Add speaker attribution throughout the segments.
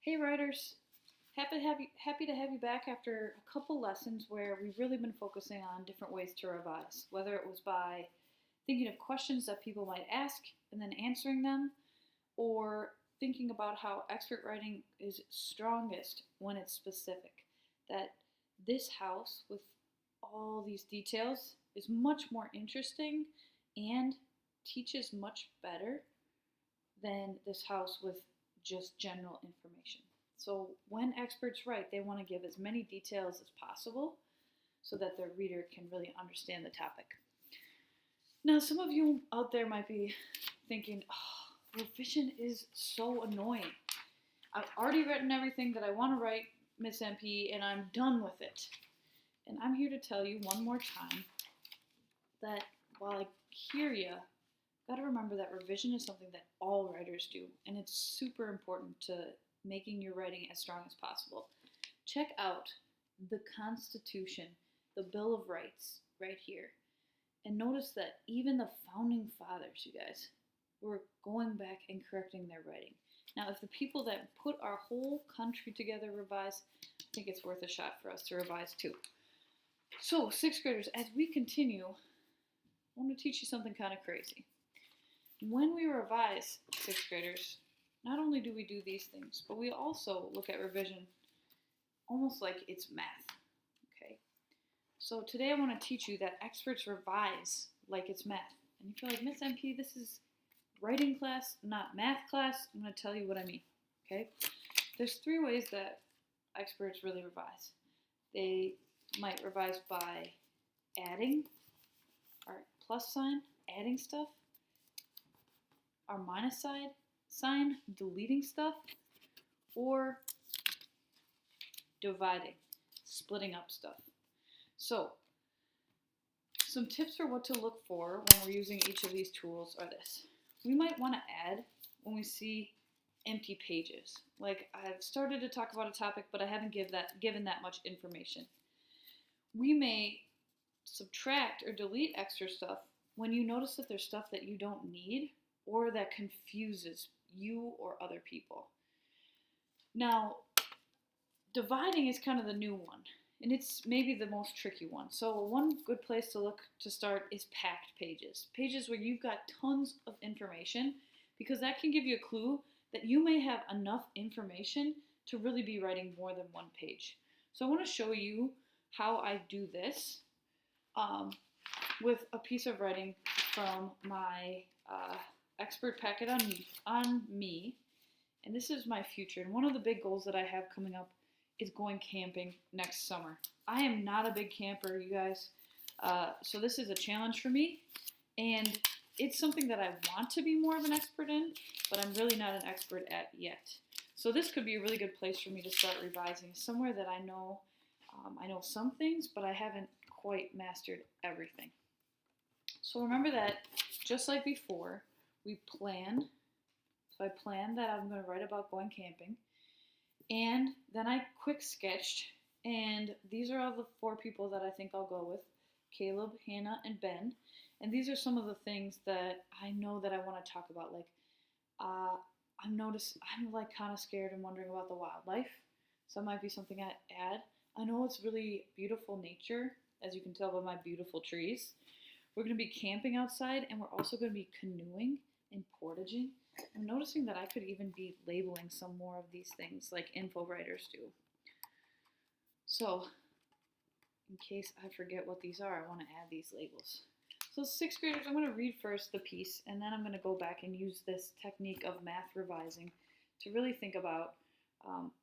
Speaker 1: Hey writers, happy to have you back after a couple lessons where we've really been focusing on different ways to revise, whether it was by thinking of questions that people might ask and then answering them, or thinking about how expert writing is strongest when it's specific. That this house with all these details is much more interesting and teaches much better than this house with just general information. So when experts write, they want to give as many details as possible so that their reader can really understand the topic. Now, some of you out there might be thinking, oh, revision is so annoying. I've already written everything that I want to write, Miss MP, and I'm done with it. And I'm here to tell you one more time that while I hear you, got to remember that revision is something that all writers do, and it's super important to making your writing as strong as possible. Check out the Constitution, the Bill of Rights, right here. And notice that even the founding fathers, you guys, were going back and correcting their writing. Now, if the people that put our whole country together revise, I think it's worth a shot for us to revise too. So, sixth graders, as we continue, I want to teach you something kind of crazy. When we revise, sixth graders, not only do we do these things, but we also look at revision almost like it's math, okay? So today I want to teach you that experts revise like it's math. And if you're like, Miss MP, this is writing class, not math class, I'm going to tell you what I mean, okay? There's three ways that experts really revise. They might revise by adding, our plus sign, adding stuff, our minus sign, deleting stuff, or dividing, splitting up stuff. So, some tips for what to look for when we're using each of these tools are this. We might want to add when we see empty pages. Like I've started to talk about a topic, but I haven't given that much information. We may subtract or delete extra stuff when you notice that there's stuff that you don't need or that confuses you or other people. Now, dividing is kind of the new one, and it's maybe the most tricky one. So one good place to look to start is packed pages. Pages where you've got tons of information, because that can give you a clue that you may have enough information to really be writing more than one page. So I want to show you how I do this with a piece of writing from my expert packet on me, and this is my future. And one of the big goals that I have coming up is going camping next summer. I am not a big camper, you guys, so this is a challenge for me, and it's something that I want to be more of an expert in, but I'm really not an expert at yet. So this could be a really good place for me to start revising, somewhere that I know some things, but I haven't quite mastered everything. So remember that, just like before, we plan. So I planned that I'm going to write about going camping. And then I quick sketched. And these are all the 4 people that I think I'll go with. Caleb, Hannah, and Ben. And these are some of the things that I know that I want to talk about. Like, I'm like kind of scared and wondering about the wildlife. So that might be something I add. I know it's really beautiful nature, as you can tell by my beautiful trees. We're going to be camping outside, and we're also going to be canoeing and portaging. I'm noticing that I could even be labeling some more of these things like info writers do. So, in case I forget what these are, I want to add these labels. So 6th graders, I'm going to read first the piece, and then I'm going to go back and use this technique of math revising to really think about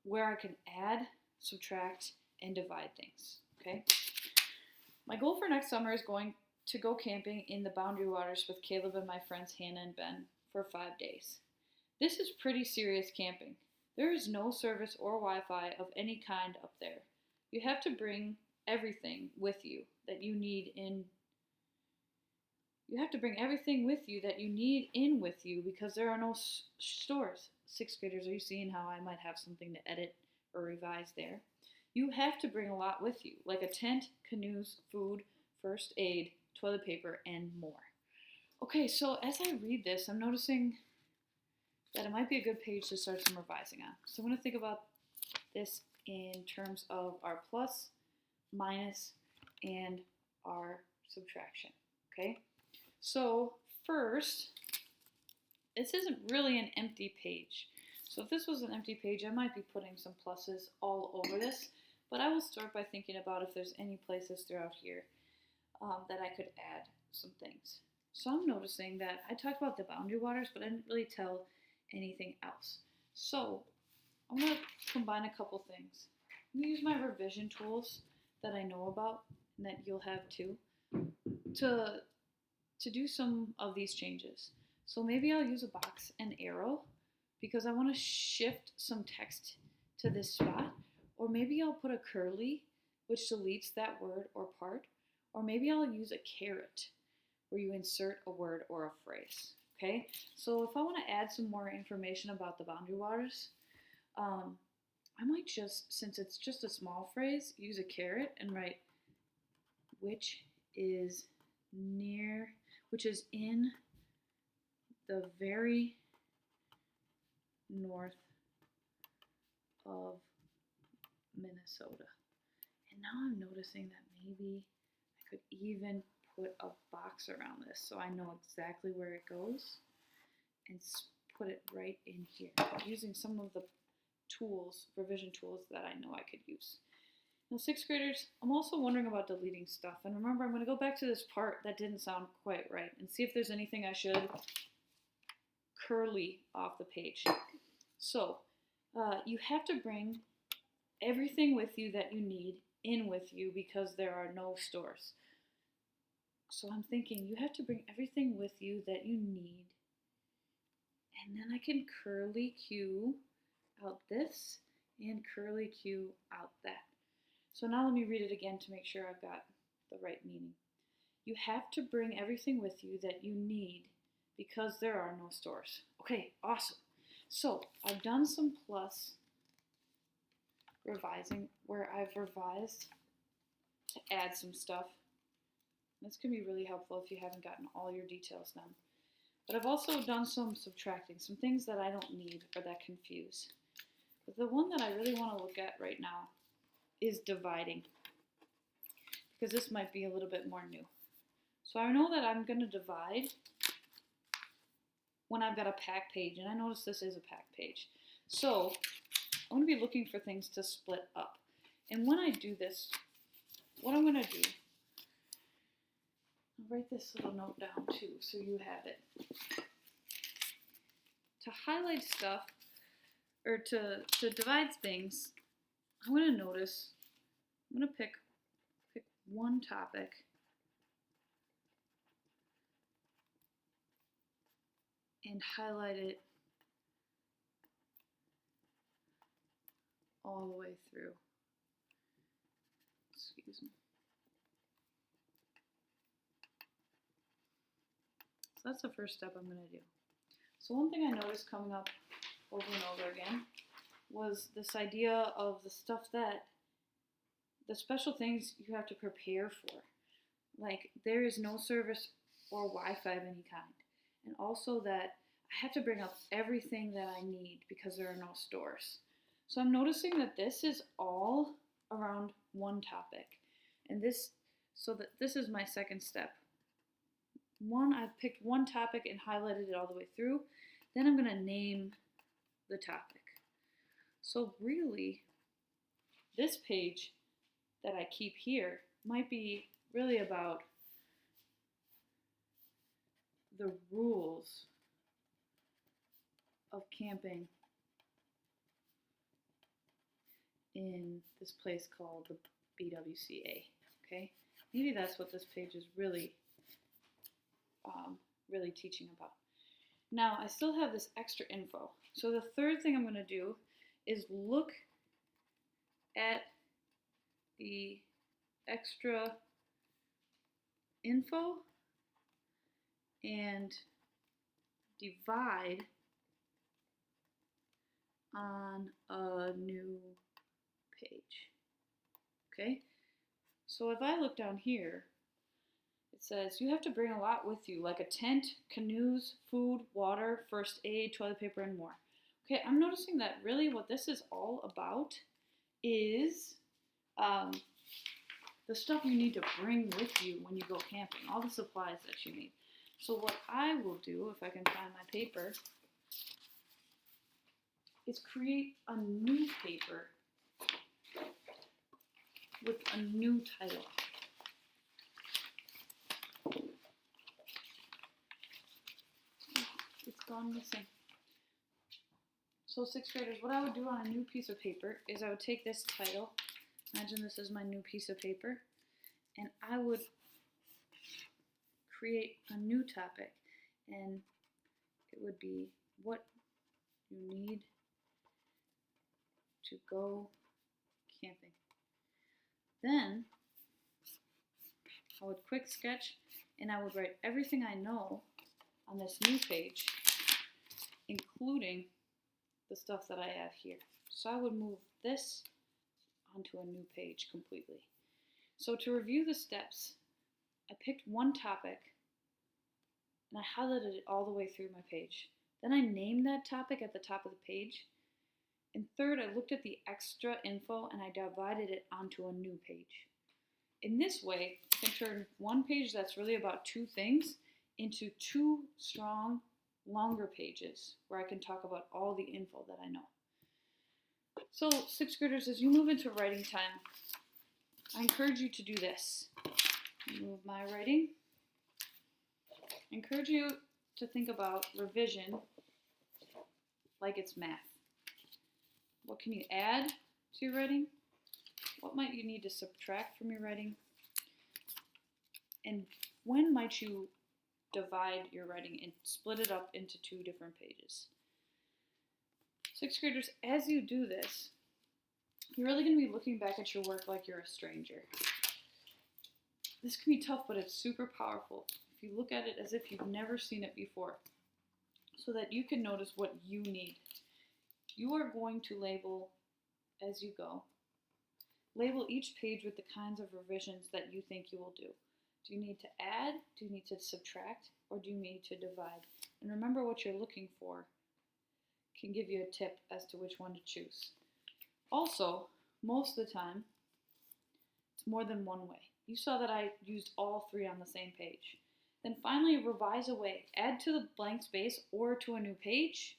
Speaker 1: where I can add, subtract, and divide things, okay? My goal for next summer is going to go camping in the Boundary Waters with Caleb and my friends Hannah and Ben for 5 days. This is pretty serious camping. There is no service or Wi-Fi of any kind up there. You have to bring everything with you that you need in. You have to bring everything with you that you need in with you because there are no stores. 6th graders, are you seeing how I might have something to edit or revise there? You have to bring a lot with you, like a tent, canoes, food, first aid, toilet paper, and more. Okay, so as I read this, I'm noticing that it might be a good page to start some revising on. So I'm going to think about this in terms of our plus, minus, and our subtraction. Okay? So first, this isn't really an empty page. So if this was an empty page, I might be putting some pluses all over this, but I will start by thinking about if there's any places throughout here that I could add some things. So I'm noticing that I talked about the boundary waters, but I didn't really tell anything else. So I'm going to combine a couple things. I'm going to use my revision tools that I know about and that you'll have too to do some of these changes. So maybe I'll use a box and arrow because I want to shift some text to this spot, or maybe I'll put a curly which deletes that word or part, or maybe I'll use a caret where you insert a word or a phrase. Okay, so if I want to add some more information about the boundary waters, I might just, since it's just a small phrase, use a caret and write which is in the very north of Minnesota. And now I'm noticing that maybe I could even put a box around this so I know exactly where it goes and put it right in here using some of the tools, revision tools that I know I could use. Now, sixth graders, I'm also wondering about deleting stuff. And remember, I'm going to go back to this part that didn't sound quite right and see if there's anything I should curly off the page. So, you have to bring everything with you that you need in with you because there are no stores. So I'm thinking you have to bring everything with you that you need. And then I can curly Q out this and curly Q out that. So now let me read it again to make sure I've got the right meaning. You have to bring everything with you that you need because there are no stores. Okay, awesome. So I've done some plus revising where I've revised to add some stuff. This can be really helpful if you haven't gotten all your details down. But I've also done some subtracting, some things that I don't need or that confuse. But the one that I really want to look at right now is dividing, because this might be a little bit more new. So I know that I'm going to divide when I've got a packed page, and I notice this is a packed page. So I'm going to be looking for things to split up. And when I do this, what I'm going to do, I'll write this little note down too so you have it. To highlight stuff, or to divide things, I'm going to notice, I'm going to pick one topic and highlight it all the way through. Excuse me. So that's the first step I'm going to do. So one thing I noticed coming up over and over again was this idea of the stuff that, the special things you have to prepare for. Like there is no service or Wi-Fi of any kind. And also that I have to bring up everything that I need because there are no stores. So I'm noticing that this is all around one topic. And this is my second step. I've picked one topic and highlighted it all the way through. Then I'm going to name the topic. So really, this page that I keep here might be really about the rules of camping in this place called the BWCA. Okay, maybe that's what this page is really teaching about. Now I still have this extra info. So the third thing I'm going to do is look at the extra info and divide on a new page. Okay, so if I look down here, it says you have to bring a lot with you, like a tent, canoes, food, water, first aid, toilet paper, and more. Okay, I'm noticing that really what this is all about is the stuff you need to bring with you when you go camping, all the supplies that you need. So what I will do, if I can find my paper, is create a new paper with a new title. It's gone missing. So 6th graders, what I would do on a new piece of paper is I would take this title, imagine this is my new piece of paper, and I would create a new topic, and it would be what you need to go camping. Then I would quick sketch and I would write everything I know on this new page, including the stuff that I have here. So I would move this onto a new page completely. So to review the steps, I picked one topic and I highlighted it all the way through my page. Then I named that topic at the top of the page. And third, I looked at the extra info and I divided it onto a new page. In this way, I can turn one page that's really about two things into two strong, longer pages where I can talk about all the info that I know. So 6th graders, as you move into writing time, I encourage you to do this. Move my writing. I encourage you to think about revision like it's math. What can you add to your writing? What might you need to subtract from your writing? And when might you divide your writing and split it up into two different pages? 6th graders, as you do this, you're really going to be looking back at your work like you're a stranger. This can be tough, but it's super powerful if you look at it as if you've never seen it before, so that you can notice what you need. You are going to label as you go. Label each page with the kinds of revisions that you think you will do. Do you need to add? Do you need to subtract? Or do you need to divide? And remember, what you're looking for can give you a tip as to which one to choose. Also, most of the time, it's more than one way. You saw that I used all three on the same page. Then finally, revise away. Add to the blank space or to a new page.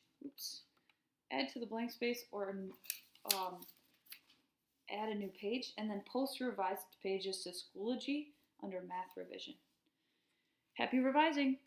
Speaker 1: Add to the blank space or add a new page, and then post your revised pages to Schoology under Math Revision. Happy revising!